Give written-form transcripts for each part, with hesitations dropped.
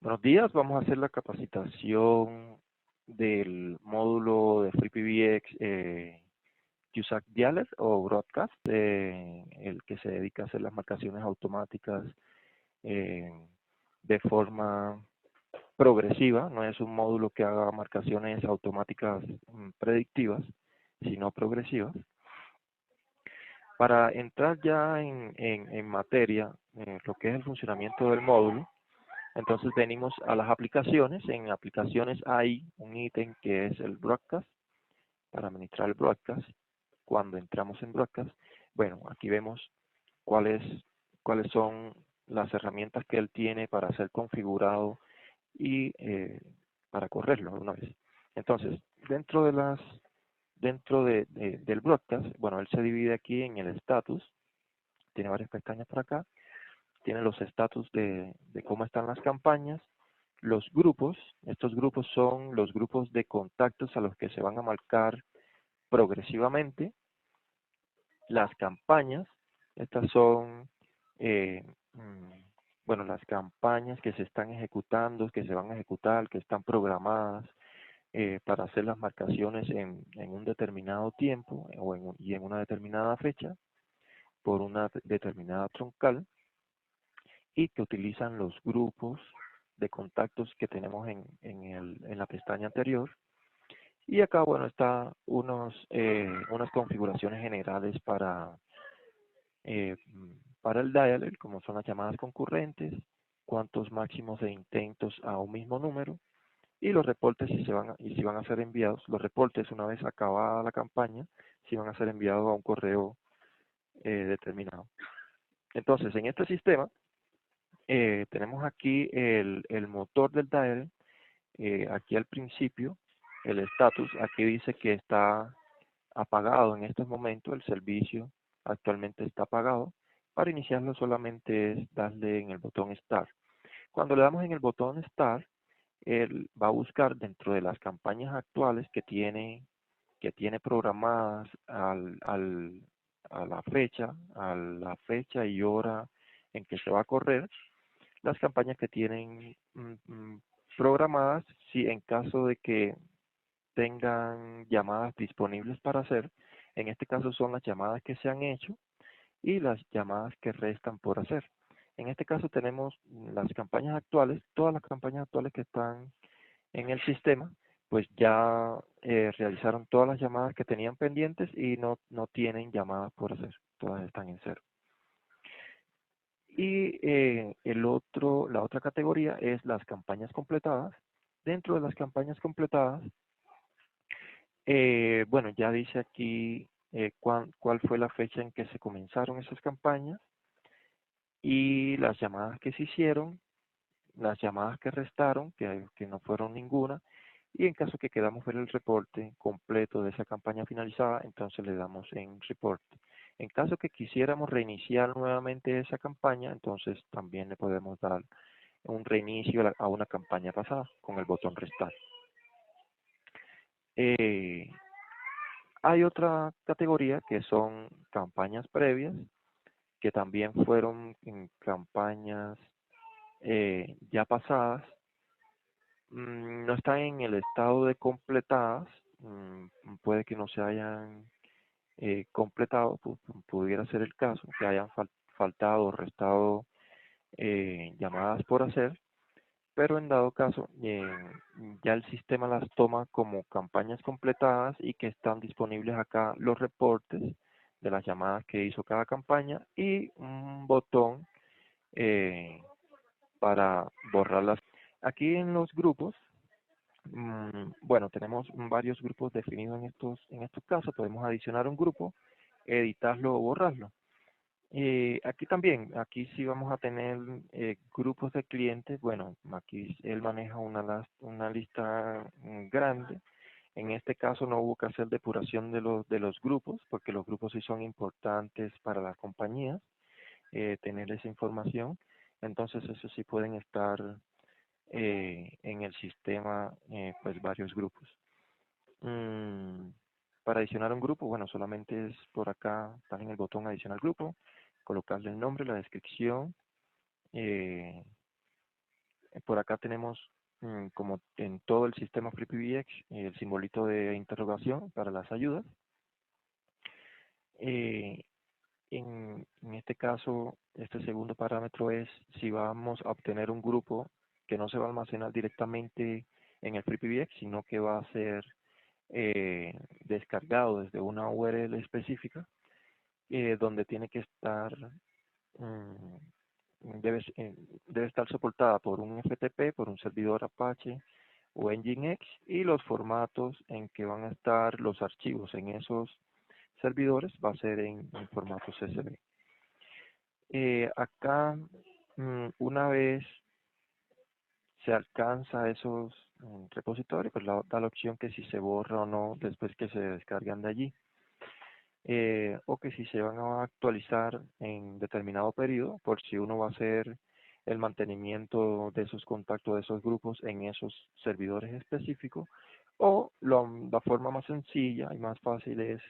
Buenos días, vamos a hacer la capacitación del módulo de FreePBX QSAC Dialer o Broadcast, el que se dedica a hacer las marcaciones automáticas eh, de forma progresiva. No es un módulo que haga marcaciones automáticas predictivas, sino progresivas. Para entrar ya en materia, lo que es el funcionamiento del módulo, entonces venimos a las aplicaciones. En aplicaciones hay un ítem que es el broadcast, para administrar el broadcast. Cuando entramos en broadcast, bueno, aquí vemos cuáles, cuáles son las herramientas que él tiene para ser configurado y para correrlo una vez. Entonces, del broadcast, bueno, él se divide aquí en el status, tiene varias pestañas por acá, tiene los estatus de cómo están las campañas, los grupos. Estos grupos son los grupos de contactos a los que se van a marcar progresivamente. Las campañas, estas son, eh, mm, bueno, las campañas que se están ejecutando, que se van a ejecutar, que están programadas para hacer las marcaciones en un determinado tiempo y en una determinada fecha por una determinada troncal, y que utilizan los grupos de contactos que tenemos en la pestaña anterior. Y acá, bueno, está unas configuraciones generales eh, para el dialer, como son las llamadas concurrentes, cuántos máximos de intentos a un mismo número, y los reportes si van a ser enviados. Los reportes, una vez acabada la campaña, si van a ser enviados a un correo determinado. Entonces, en este sistema, tenemos aquí el motor del dialer. Aquí al principio, el status, aquí dice que está apagado en estos momentos, el servicio actualmente está apagado. Para iniciarlo solamente es darle en el botón Start. Cuando le damos en el botón Start, él va a buscar dentro de las campañas actuales que tiene programadas a la fecha y hora en que se va a correr, las campañas que tienen programadas. Si en caso de que tengan llamadas disponibles para hacer, en este caso son las llamadas que se han hecho y las llamadas que restan por hacer. En este caso tenemos las campañas actuales. Todas las campañas actuales que están en el sistema, pues ya realizaron todas las llamadas que tenían pendientes y no tienen llamadas por hacer, todas están en cero. Y la otra categoría es las campañas completadas. Dentro de las campañas completadas, bueno, ya dice aquí cuál fue la fecha en que se comenzaron esas campañas y las llamadas que se hicieron, las llamadas que restaron, que no fueron ninguna, y en caso que queramos ver el reporte completo de esa campaña finalizada, entonces le damos en Report. En caso que quisiéramos reiniciar nuevamente esa campaña, entonces también le podemos dar un reinicio a una campaña pasada con el botón Restar. Eh, Hay otra categoría que son campañas previas, que también fueron en campañas ya pasadas. No están en el estado de completadas. Puede que no se hayan completado, pudiera ser el caso, que hayan faltado o restado llamadas por hacer, pero en dado caso ya el sistema las toma como campañas completadas y que están disponibles acá los reportes de las llamadas que hizo cada campaña y un botón eh, para borrarlas. Aquí en los grupos, bueno, tenemos varios grupos definidos en estos casos. Podemos adicionar un grupo, editarlo o borrarlo. Aquí también, aquí sí vamos a tener grupos de clientes. Bueno, aquí él maneja una lista grande. En este caso no hubo que hacer depuración de los grupos, porque los grupos sí son importantes para las compañías, tener esa información. Entonces, eso sí pueden estar en el sistema, pues varios grupos. Mm, para adicionar un grupo, bueno, solamente es por acá, están en el botón adicionar grupo, colocarle el nombre, la descripción, eh, Por acá tenemos, como en todo el sistema FreePBX, el simbolito de interrogación para las ayudas. Eh, en este caso, este segundo parámetro es si vamos a obtener un grupo que no se va a almacenar directamente en el FreePBX, sino que va a ser descargado desde una URL específica, donde tiene que estar, mm, debe estar soportada por un FTP, por un servidor Apache o Nginx, y los formatos en que van a estar los archivos en esos servidores va a ser en formato CSV. Acá, una vez se alcanza esos repositorios, pues da la opción que si se borra o no después que se descargan de allí. O que si se van a actualizar en determinado periodo, por si uno va a hacer el mantenimiento de esos contactos, de esos grupos en esos servidores específicos, o la forma más sencilla y más fácil es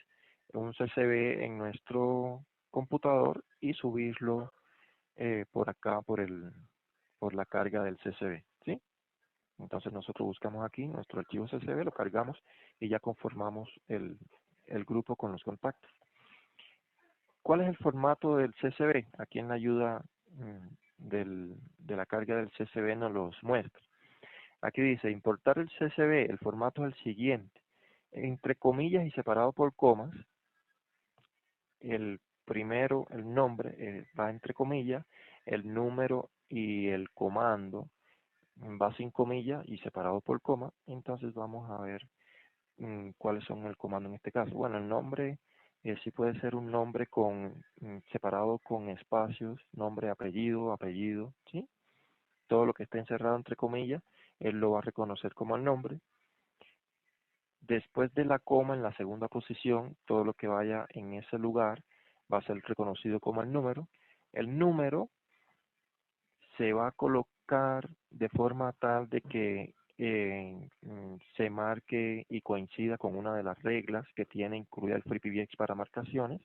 un CSV en nuestro computador y subirlo por acá, por la carga del CSV, ¿sí? Entonces nosotros buscamos aquí nuestro archivo CSV, lo cargamos y ya conformamos el grupo con los contactos. ¿Cuál es el formato del CSV? Aquí en la ayuda de la carga del CSV nos los muestra. Aquí dice, importar el CSV, el formato es el siguiente. Entre comillas y separado por comas, el primero, el nombre, va entre comillas, el número y el comando va sin comillas y separado por coma. Entonces vamos a ver cuáles son el comando en este caso. Bueno, el nombre sí puede ser un nombre separado con espacios, nombre, apellido, apellido, ¿sí? Todo lo que esté encerrado entre comillas, él lo va a reconocer como el nombre. Después de la coma, en la segunda posición, todo lo que vaya en ese lugar va a ser reconocido como el número. El número se va a colocar de forma tal de que se marque y coincida con una de las reglas que tiene incluida el FreePBX para marcaciones.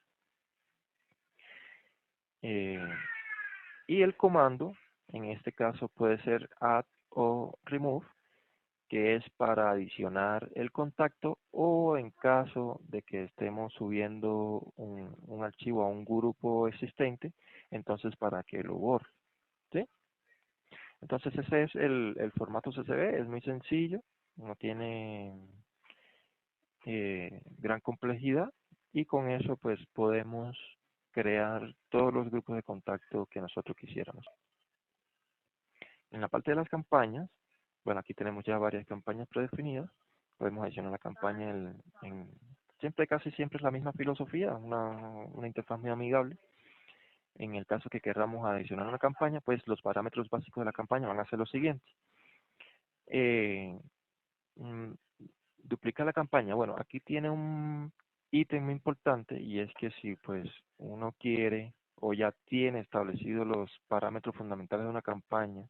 Y el comando, en este caso puede ser add o remove, que es para adicionar el contacto, o en caso de que estemos subiendo un archivo a un grupo existente, entonces para que lo borre, ¿sí? Entonces ese es el formato CSV, es muy sencillo, no tiene gran complejidad, y con eso pues podemos crear todos los grupos de contacto que nosotros quisiéramos. En la parte de las campañas, bueno, aquí tenemos ya varias campañas predefinidas. Podemos adicionar la campaña siempre, casi siempre es la misma filosofía, una interfaz muy amigable. En el caso que queramos adicionar una campaña, pues los parámetros básicos de la campaña van a ser los siguientes. Mm, Duplicar la campaña. Bueno, aquí tiene un ítem muy importante, y es que si pues uno quiere o ya tiene establecidos los parámetros fundamentales de una campaña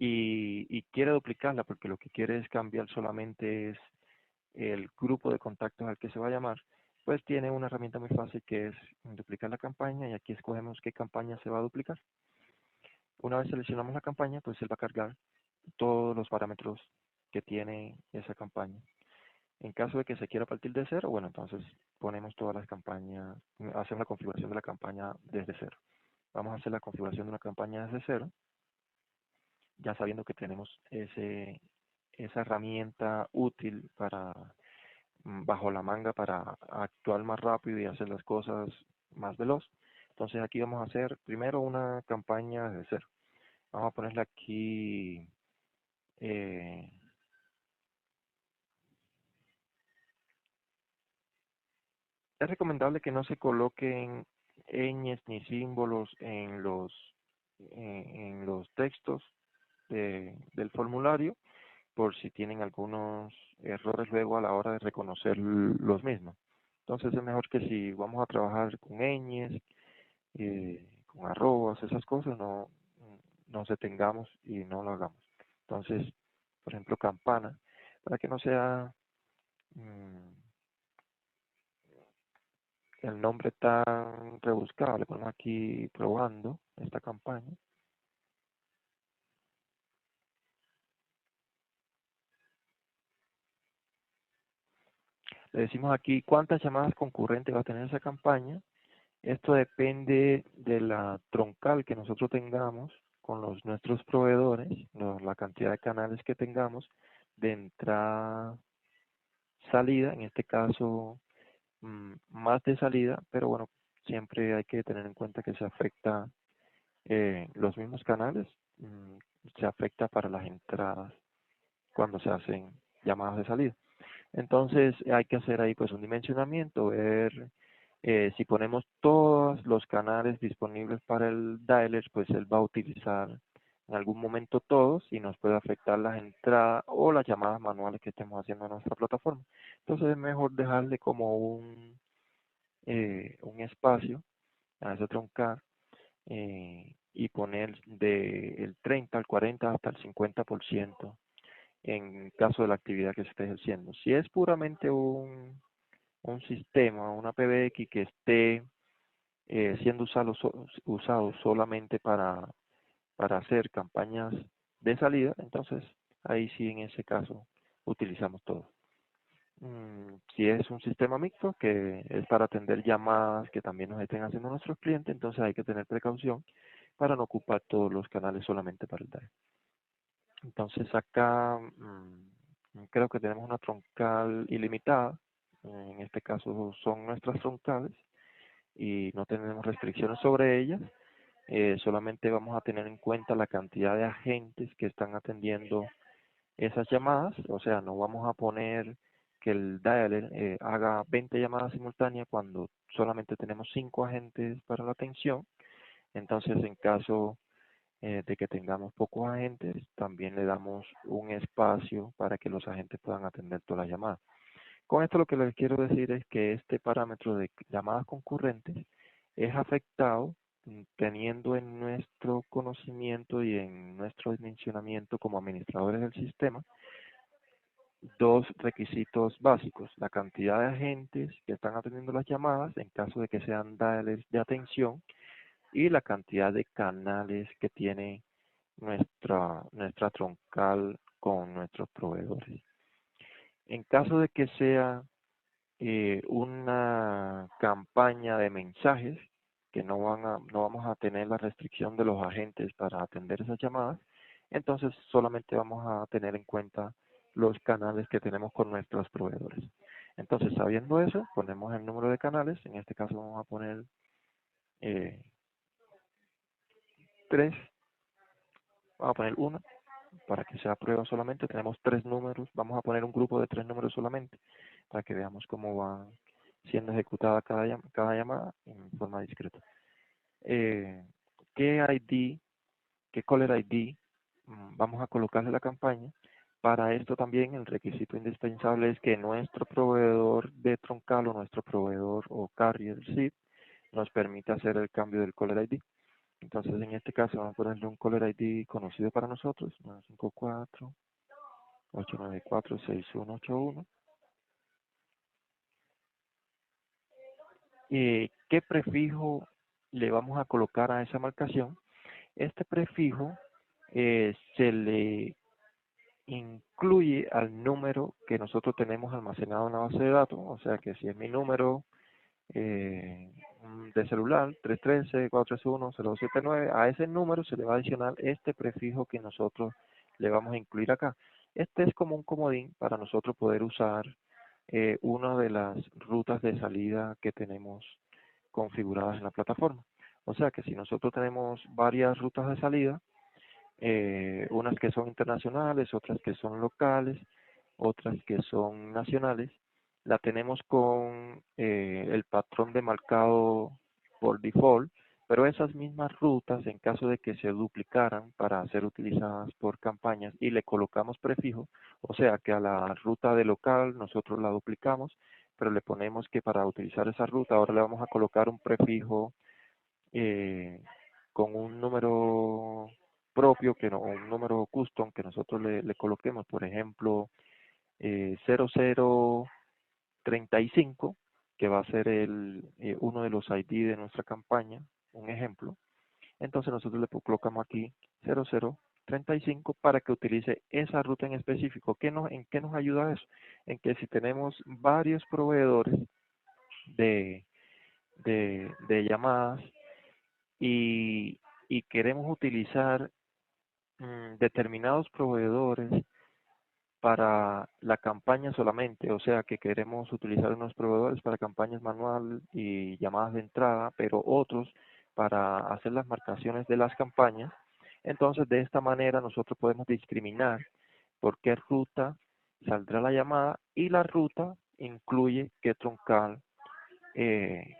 y quiere duplicarla porque lo que quiere es cambiar solamente es el grupo de contactos al que se va a llamar, pues tiene una herramienta muy fácil que es duplicar la campaña, y aquí escogemos qué campaña se va a duplicar. Una vez seleccionamos la campaña, pues él va a cargar todos los parámetros que tiene esa campaña. En caso de que se quiera partir de cero, bueno, entonces ponemos todas las campañas, hacemos la configuración de la campaña desde cero. Vamos a hacer la configuración de una campaña desde cero, ya sabiendo que tenemos esa herramienta útil para bajo la manga para actuar más rápido y hacer las cosas más veloz. Entonces aquí vamos a hacer primero una campaña desde cero. Vamos a ponerle aquí eh, es recomendable que no se coloquen ñes ni símbolos en los textos del formulario, por si tienen algunos errores luego a la hora de reconocer los mismos. Entonces es mejor que si vamos a trabajar con ñes, con arrobas, esas cosas, no nos detengamos y no lo hagamos. Entonces, por ejemplo, campana, para que no sea el nombre tan rebuscado, le ponemos aquí probando esta campaña. Le decimos aquí cuántas llamadas concurrentes va a tener esa campaña. Esto depende de la troncal que nosotros tengamos con nuestros proveedores, la cantidad de canales que tengamos de entrada, salida, en este caso más de salida, pero bueno, siempre hay que tener en cuenta que se afecta los mismos canales, se afecta para las entradas cuando se hacen llamadas de salida. Entonces hay que hacer ahí pues un dimensionamiento, ver si ponemos todos los canales disponibles para el dialer, pues él va a utilizar en algún momento todos y nos puede afectar las entradas o las llamadas manuales que estemos haciendo en nuestra plataforma. Entonces es mejor dejarle como un espacio a ese troncar y poner del 30 al 40 hasta el 50% en caso de la actividad que se esté ejerciendo. Si es puramente un sistema, una PBX que esté siendo usado solamente para hacer campañas de salida, entonces ahí sí en ese caso utilizamos todo. Si es un sistema mixto que es para atender llamadas que también nos estén haciendo nuestros clientes, entonces hay que tener precaución para no ocupar todos los canales solamente para el DAE. Entonces acá creo que tenemos una troncal ilimitada, en este caso son nuestras troncales y no tenemos restricciones sobre ellas, solamente vamos a tener en cuenta la cantidad de agentes que están atendiendo esas llamadas, o sea, no vamos a poner que el dialer haga 20 llamadas simultáneas cuando solamente tenemos 5 agentes para la atención. Entonces, en caso de que tengamos pocos agentes, también le damos un espacio para que los agentes puedan atender todas las llamadas. Con esto lo que les quiero decir es que este parámetro de llamadas concurrentes es afectado teniendo en nuestro conocimiento y en nuestro dimensionamiento como administradores del sistema dos requisitos básicos: la cantidad de agentes que están atendiendo las llamadas en caso de que sean dialers de atención y la cantidad de canales que tiene nuestra troncal con nuestros proveedores. En caso de que sea una campaña de mensajes, que no vamos a tener la restricción de los agentes para atender esas llamadas, entonces solamente vamos a tener en cuenta los canales que tenemos con nuestros proveedores. Entonces, sabiendo eso, ponemos el número de canales. En este caso vamos a poner 3, vamos a poner 1 para que sea prueba solamente. Tenemos 3 números, vamos a poner un grupo de 3 números solamente para que veamos cómo va siendo ejecutada cada llamada en forma discreta. ¿Qué caller ID vamos a colocarle la campaña? Para esto también el requisito indispensable es que nuestro proveedor de troncal o nuestro proveedor o carrier SIP nos permita hacer el cambio del caller ID. Entonces en este caso vamos a ponerle un caller ID conocido para nosotros, 954-894-6181. ¿Qué prefijo le vamos a colocar a esa marcación? Este prefijo se le incluye al número que nosotros tenemos almacenado en la base de datos, o sea que si es mi número de celular 313-431-0279, a ese número se le va a adicionar este prefijo que nosotros le vamos a incluir acá. Este es como un comodín para nosotros poder usar una de las rutas de salida que tenemos configuradas en la plataforma. O sea que si nosotros tenemos varias rutas de salida, unas que son internacionales, otras que son locales, otras que son nacionales, la tenemos con el patrón de marcado por default, pero esas mismas rutas, en caso de que se duplicaran para ser utilizadas por campañas y le colocamos prefijo, o sea que a la ruta de local nosotros la duplicamos, pero le ponemos que para utilizar esa ruta ahora le vamos a colocar un prefijo con un número propio, un número custom que nosotros le coloquemos, por ejemplo, 0035, que va a ser uno de los ID de nuestra campaña, un ejemplo. Entonces nosotros le colocamos aquí 35 para que utilice esa ruta en específico. ¿En qué nos ayuda eso? En que si tenemos varios proveedores de, de llamadas y queremos utilizar determinados proveedores para la campaña solamente, o sea que queremos utilizar unos proveedores para campañas manual y llamadas de entrada, pero otros para hacer las marcaciones de las campañas. Entonces de esta manera nosotros podemos discriminar por qué ruta saldrá la llamada y la ruta incluye qué troncal eh,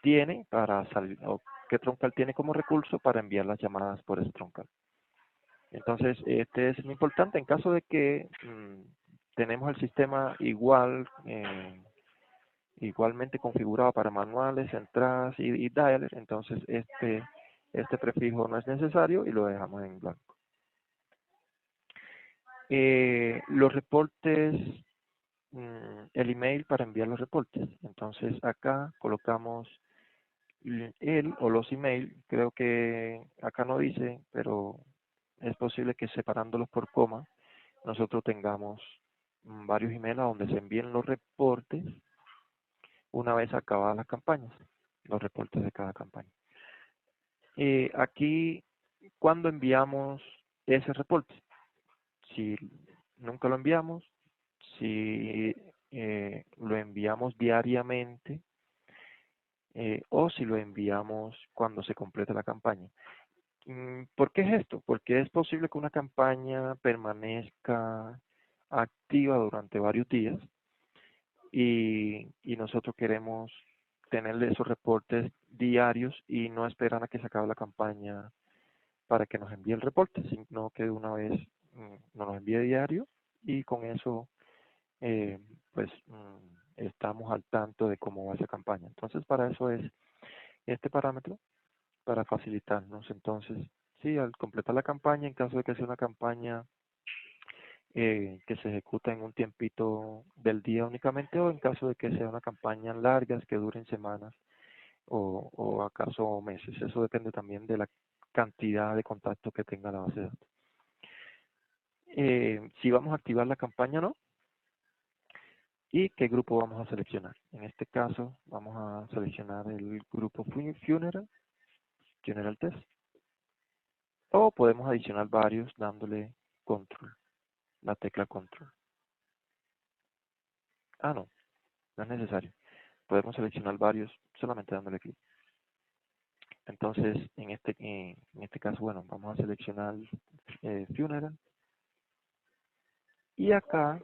tiene para salir, o qué troncal tiene como recurso para enviar las llamadas por ese troncal. Entonces, este es muy importante en caso de que tenemos el sistema igualmente configurado para manuales, entradas y dialer, entonces este prefijo no es necesario y lo dejamos en blanco. Los reportes, el email para enviar los reportes. Entonces acá colocamos el o los email, creo que acá no dice, pero es posible que separándolos por coma, nosotros tengamos varios emails a donde se envíen los reportes una vez acabadas las campañas, los reportes de cada campaña. Aquí, ¿cuándo enviamos ese reporte? Si nunca lo enviamos, si lo enviamos diariamente, o si lo enviamos cuando se complete la campaña. ¿Por qué es esto? Porque es posible que una campaña permanezca activa durante varios días y nosotros queremos tener esos reportes diarios y no esperar a que se acabe la campaña para que nos envíe el reporte, sino que de una vez nos envíe diario y con eso eh, pues estamos al tanto de cómo va esa campaña. Entonces para eso es este parámetro, para facilitarnos. Entonces, sí, al completar la campaña, en caso de que sea una campaña que se ejecuta en un tiempito del día únicamente, o en caso de que sea una campaña largas que duren semanas o acaso meses. Eso depende también de la cantidad de contactos que tenga la base de datos. Si vamos a activar la campaña o no, y qué grupo vamos a seleccionar. En este caso, vamos a seleccionar el grupo Funeral Test, o podemos adicionar varios dándole control, la tecla control. No es necesario. Podemos seleccionar varios solamente dándole clic. Entonces, en este caso, bueno, vamos a seleccionar Funeral. Y acá,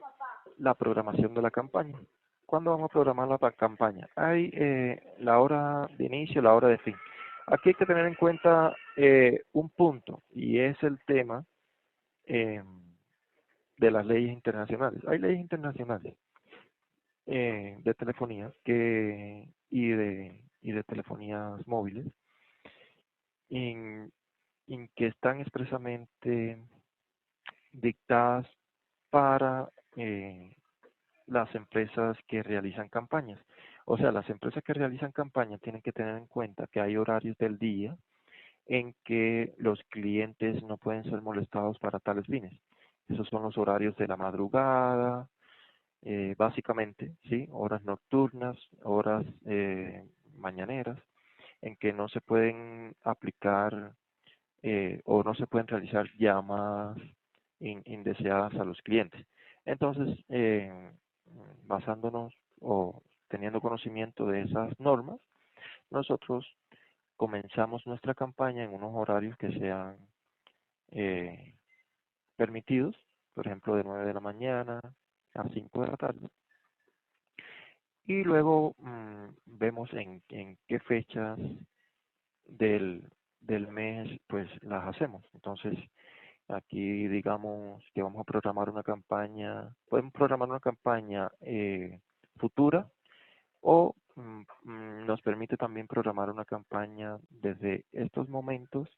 la programación de la campaña. ¿Cuándo vamos a programar la campaña? Hay la hora de inicio, la hora de fin. Aquí hay que tener en cuenta un punto, y es el tema de las leyes internacionales. Hay leyes internacionales de telefonía y de telefonías móviles en que están expresamente dictadas para las empresas que realizan campañas. O sea, las empresas que realizan campañas tienen que tener en cuenta que hay horarios del día en que los clientes no pueden ser molestados para tales fines. Esos son los horarios de la madrugada, básicamente, ¿sí? Horas nocturnas, horas mañaneras, en que no se pueden aplicar o no se pueden realizar llamadas indeseadas a los clientes. Entonces, basándonos o teniendo conocimiento de esas normas, nosotros comenzamos nuestra campaña en unos horarios que sean permitidos, por ejemplo, de 9 de la mañana a 5 de la tarde. Y luego vemos en qué fechas del mes pues las hacemos. Entonces, aquí digamos que vamos a programar una campaña, podemos programar una campaña futura o nos permite también programar una campaña desde estos momentos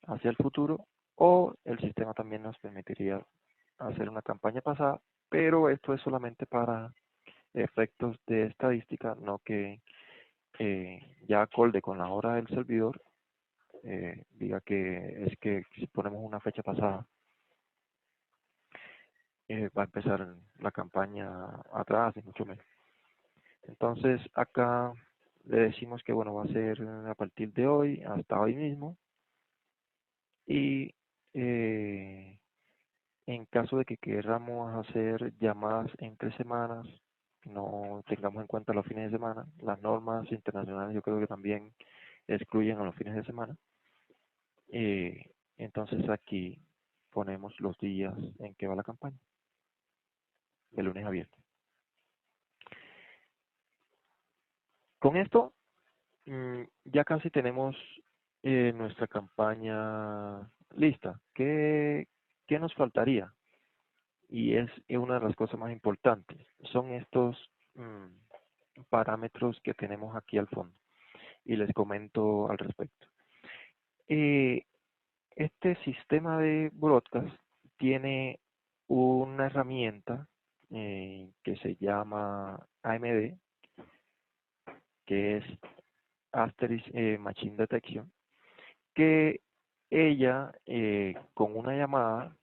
hacia el futuro, o el sistema también nos permitiría hacer una campaña pasada, pero esto es solamente para efectos de estadística, no que ya acorde con la hora del servidor diga que es que si ponemos una fecha pasada, va a empezar la campaña atrás y mucho menos. Entonces acá le decimos que bueno, va a ser a partir de hoy hasta hoy mismo, y en caso de que queramos hacer llamadas entre semanas, no tengamos en cuenta los fines de semana. Las normas internacionales yo creo que también excluyen a los fines de semana. Entonces aquí ponemos los días en que va la campaña, de lunes a viernes. Con esto ya casi tenemos nuestra campaña lista. ¿Qué nos faltaría? Y es una de las cosas más importantes. Son estos parámetros que tenemos aquí al fondo. Y les comento al respecto. Este sistema de broadcast tiene una herramienta que se llama AMD, que es Asterisk Machine Detection, que ella con una llamada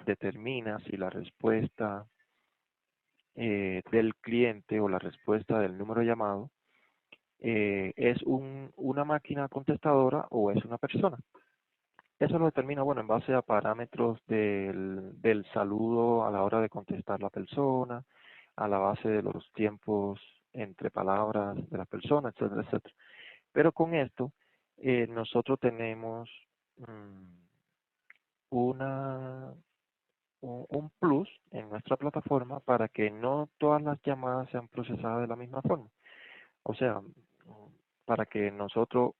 determina si la respuesta del cliente o la respuesta del número llamado es una máquina contestadora o es una persona. Eso lo determina, bueno, en base a parámetros del saludo a la hora de contestar la persona, a la base de los tiempos entre palabras de la persona, etcétera, etcétera. Pero con esto, nosotros tenemos un plus en nuestra plataforma para que no todas las llamadas sean procesadas de la misma forma. O sea, para que nosotros,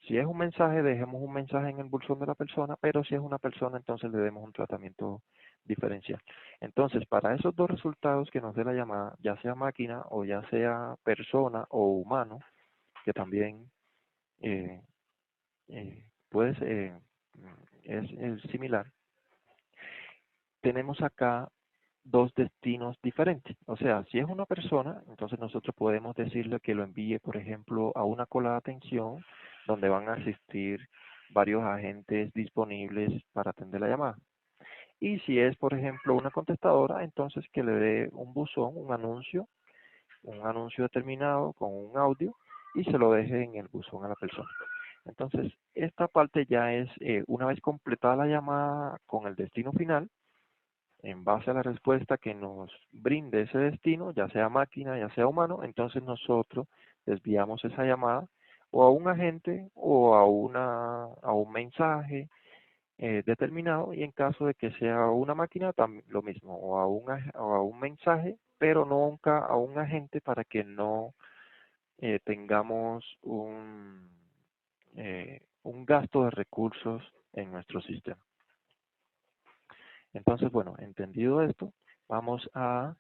si es un mensaje, dejemos un mensaje en el buzón de la persona, pero si es una persona, entonces le demos un tratamiento diferencial. Entonces, para esos dos resultados que nos dé la llamada, ya sea máquina o ya sea persona o humano, que también eh, pues es similar, tenemos acá dos destinos diferentes. O sea, si es una persona, entonces nosotros podemos decirle que lo envíe, por ejemplo, a una cola de atención donde van a asistir varios agentes disponibles para atender la llamada. Y si es, por ejemplo, una contestadora, entonces que le dé un buzón, un anuncio determinado con un audio y se lo deje en el buzón a la persona. Entonces, esta parte ya es, una vez completada la llamada con el destino final, en base a la respuesta que nos brinde ese destino, ya sea máquina, ya sea humano, entonces nosotros desviamos esa llamada o a un agente o a un mensaje determinado, y en caso de que sea una máquina, también lo mismo, o a un mensaje, pero nunca a un agente para que no tengamos un gasto de recursos en nuestro sistema. Entonces, bueno, entendido esto, vamos a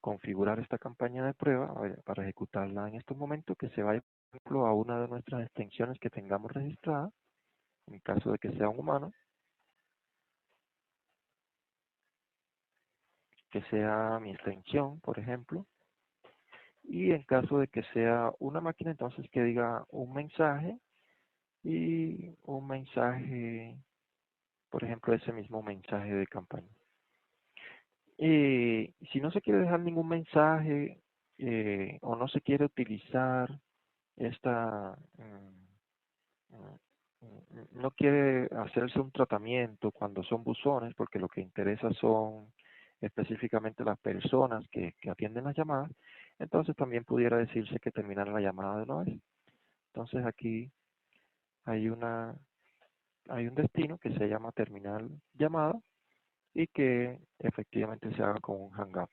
configurar esta campaña de prueba para ejecutarla en estos momentos, que se vaya, por ejemplo, a una de nuestras extensiones que tengamos registrada, en caso de que sea un humano, que sea mi extensión, por ejemplo, y en caso de que sea una máquina, entonces que diga un mensaje y un mensaje, por ejemplo, ese mismo mensaje de campaña. Si no se quiere dejar ningún mensaje o no se quiere utilizar esta, no quiere hacerse un tratamiento cuando son buzones, porque lo que interesa son específicamente las personas que atienden las llamadas, entonces también pudiera decirse que terminara la llamada de una vez. Entonces aquí hay hay un destino que se llama terminal llamada y que efectivamente se haga con un hangout.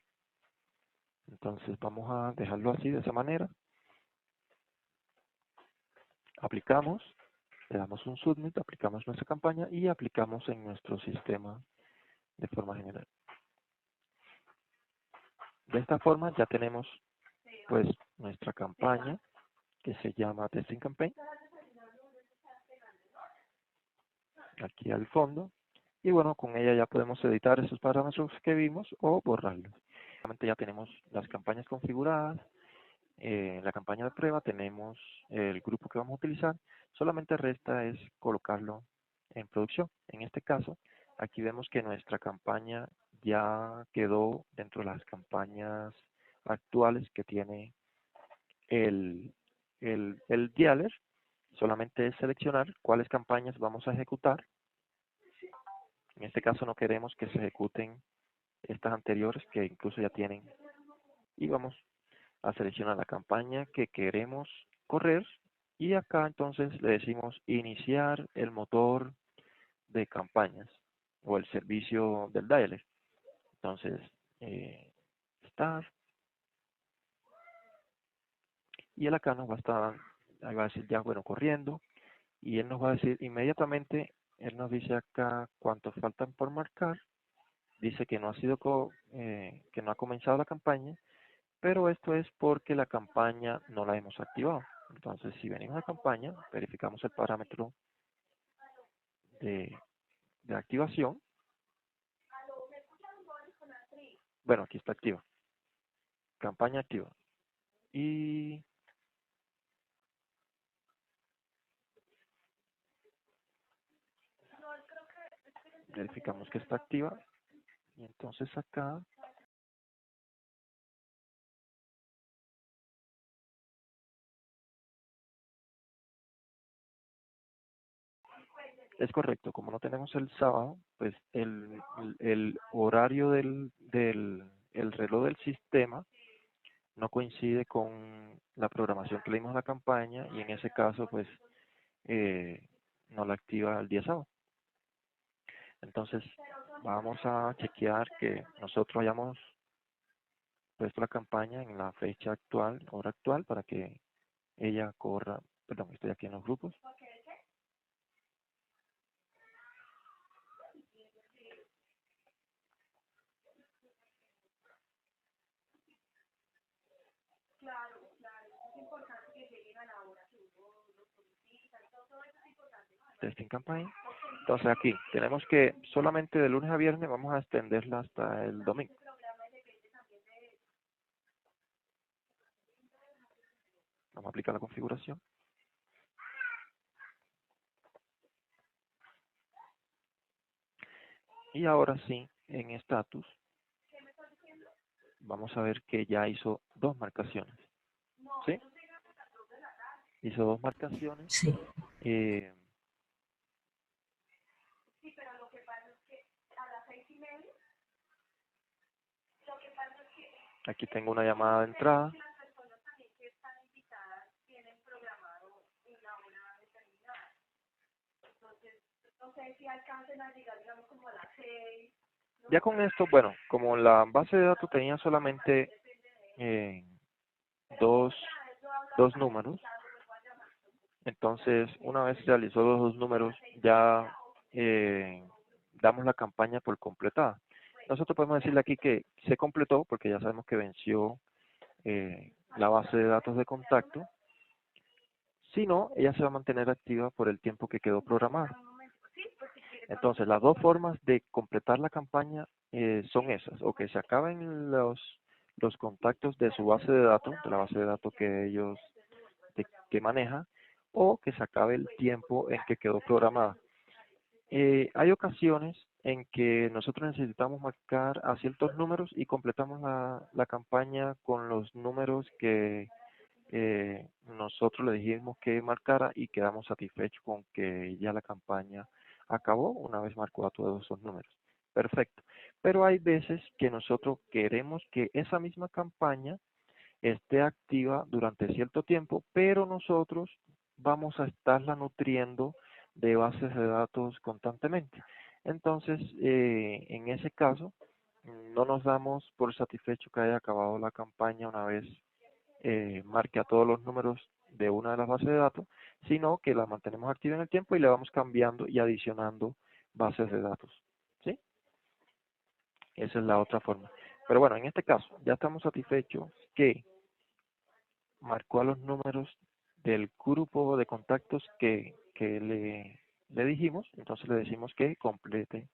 Entonces vamos a dejarlo así, de esa manera. Aplicamos, le damos un submit, aplicamos nuestra campaña y aplicamos en nuestro sistema de forma general. De esta forma ya tenemos pues nuestra campaña que se llama Testing Campaign aquí al fondo, y bueno, con ella ya podemos editar esos parámetros que vimos o borrarlos. Ya tenemos las campañas configuradas, en la campaña de prueba tenemos el grupo que vamos a utilizar, solamente resta es colocarlo en producción. En este caso, aquí vemos que nuestra campaña ya quedó dentro de las campañas actuales que tiene el dialer. Solamente es seleccionar cuáles campañas vamos a ejecutar. En este caso no queremos que se ejecuten estas anteriores que incluso ya tienen. Y vamos a seleccionar la campaña que queremos correr. Y acá entonces le decimos iniciar el motor de campañas o el servicio del dialer. Entonces, start. Y él acá nos va a estar, ahí va a decir ya, bueno, corriendo. Y él nos va a decir inmediatamente, él nos dice acá cuántos faltan por marcar. Dice que no ha sido que no ha comenzado la campaña, pero esto es porque la campaña no la hemos activado. Entonces, si venimos a campaña, verificamos el parámetro de, de activación. Bueno, aquí está activa. Campaña activa. Y verificamos que está activa. Y entonces acá es correcto, como no tenemos el sábado, pues el horario el reloj del sistema no coincide con la programación que le dimos a la campaña y en ese caso pues no la activa el día sábado. Entonces vamos a chequear que nosotros hayamos puesto la campaña en la fecha actual, hora actual, para que ella corra. Perdón, estoy aquí en los grupos. Testing campaign. Entonces aquí tenemos que solamente de lunes a viernes vamos a extenderla hasta el domingo. Vamos a aplicar la configuración. Y ahora sí, en status, vamos a ver que ya hizo dos marcaciones. ¿Sí? Hizo dos marcaciones. Sí. Aquí tengo una llamada de entrada. Ya con esto, bueno, como la base de datos tenía solamente dos números, entonces una vez realizó los dos números, ya damos la campaña por completada. Nosotros podemos decirle aquí que se completó porque ya sabemos que venció la base de datos de contacto. Si no, ella se va a mantener activa por el tiempo que quedó programada. Entonces, las dos formas de completar la campaña son esas, o que se acaben los contactos de su base de datos, de la base de datos que ellos que maneja, o que se acabe el tiempo en que quedó programada. Hay ocasiones en que nosotros necesitamos marcar a ciertos números y completamos la campaña con los números que nosotros le dijimos que marcara y quedamos satisfechos con que ya la campaña acabó una vez marcó a todos esos números. Perfecto. Pero hay veces que nosotros queremos que esa misma campaña esté activa durante cierto tiempo, pero nosotros vamos a estarla nutriendo de bases de datos constantemente. Entonces, en ese caso, no nos damos por satisfecho que haya acabado la campaña una vez marque a todos los números de una de las bases de datos, sino que la mantenemos activa en el tiempo y le vamos cambiando y adicionando bases de datos. ¿Sí? Esa es la otra forma. Pero bueno, en este caso, ya estamos satisfechos que marcó a los números del grupo de contactos que le dijimos, entonces le decimos que complete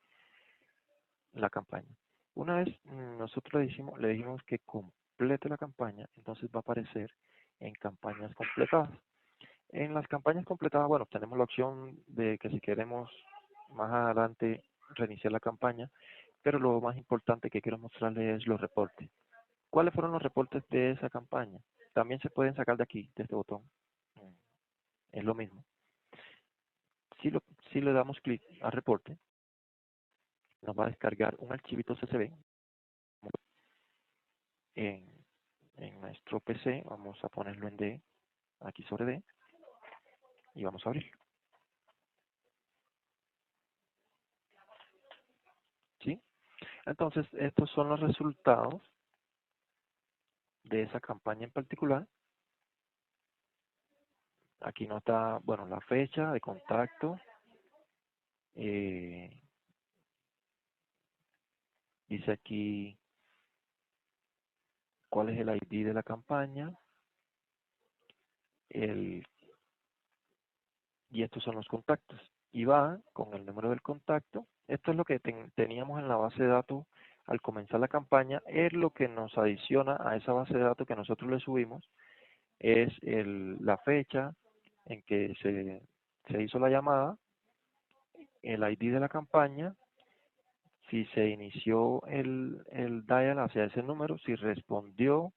la campaña. Una vez nosotros le dijimos que complete la campaña, entonces va a aparecer en campañas completadas. En las campañas completadas, bueno, tenemos la opción de que si queremos más adelante reiniciar la campaña, pero lo más importante que quiero mostrarles es los reportes. ¿Cuáles fueron los reportes de esa campaña? También se pueden sacar de aquí, de este botón. Es lo mismo. Si le damos clic al reporte, nos va a descargar un archivito CSV en nuestro PC. Vamos a ponerlo en D, aquí sobre D, y vamos a abrirlo. ¿Sí? Entonces, estos son los resultados de esa campaña en particular. Aquí nos da, bueno, la fecha de contacto. Dice aquí cuál es el ID de la campaña. Y estos son los contactos. Y va con el número del contacto. Esto es lo que teníamos en la base de datos al comenzar la campaña. Es lo que nos adiciona a esa base de datos que nosotros le subimos. Es la fecha en que se hizo la llamada, el ID de la campaña, si se inició el dial hacia ese número, si respondió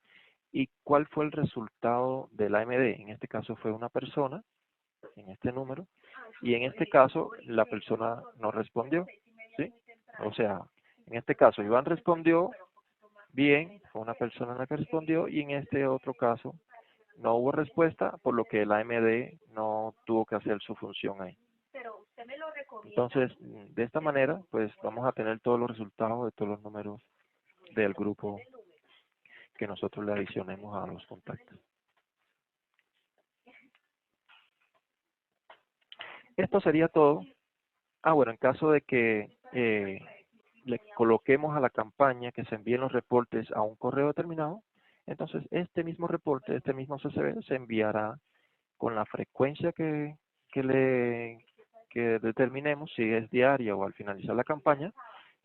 y cuál fue el resultado del AMD. En este caso fue una persona, en este número, y en este caso la persona no respondió, ¿sí? O sea, en este caso Iván respondió bien, fue una persona la que respondió, y en este otro caso no hubo respuesta, por lo que el AMD no tuvo que hacer su función ahí. Entonces, de esta manera, pues vamos a tener todos los resultados de todos los números del grupo que nosotros le adicionemos a los contactos. Esto sería todo. Bueno, en caso de que le coloquemos a la campaña que se envíen los reportes a un correo determinado, entonces este mismo reporte, este mismo CSV se enviará con la frecuencia que determinemos, si es diaria o al finalizar la campaña,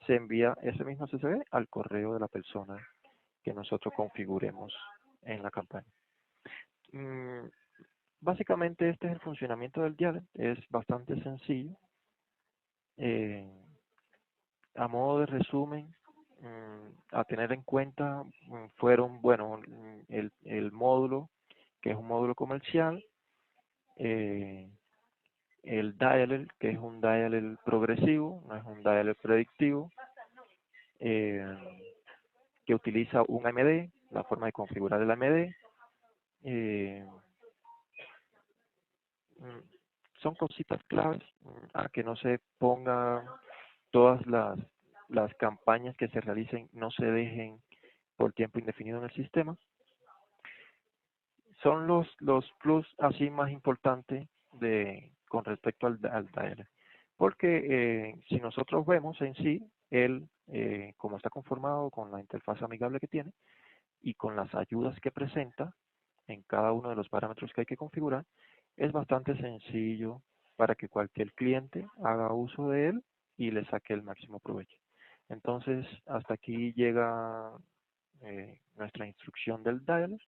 se envía ese mismo CSV al correo de la persona que nosotros configuremos en la campaña. Básicamente este es el funcionamiento del dial, es bastante sencillo. A modo de resumen, a tener en cuenta fueron, bueno, el módulo, que es un módulo comercial, el dialer, que es un dialer progresivo, no es un dialer predictivo, que utiliza un AMD, la forma de configurar el AMD. Son cositas claves a que no se ponga todas las campañas que se realicen, no se dejen por tiempo indefinido en el sistema. Son los plus así más importantes con respecto al dialer. Porque si nosotros vemos en sí, como está conformado con la interfaz amigable que tiene y con las ayudas que presenta en cada uno de los parámetros que hay que configurar, es bastante sencillo para que cualquier cliente haga uso de él y le saque el máximo provecho. Entonces, hasta aquí llega nuestra instrucción del dialer.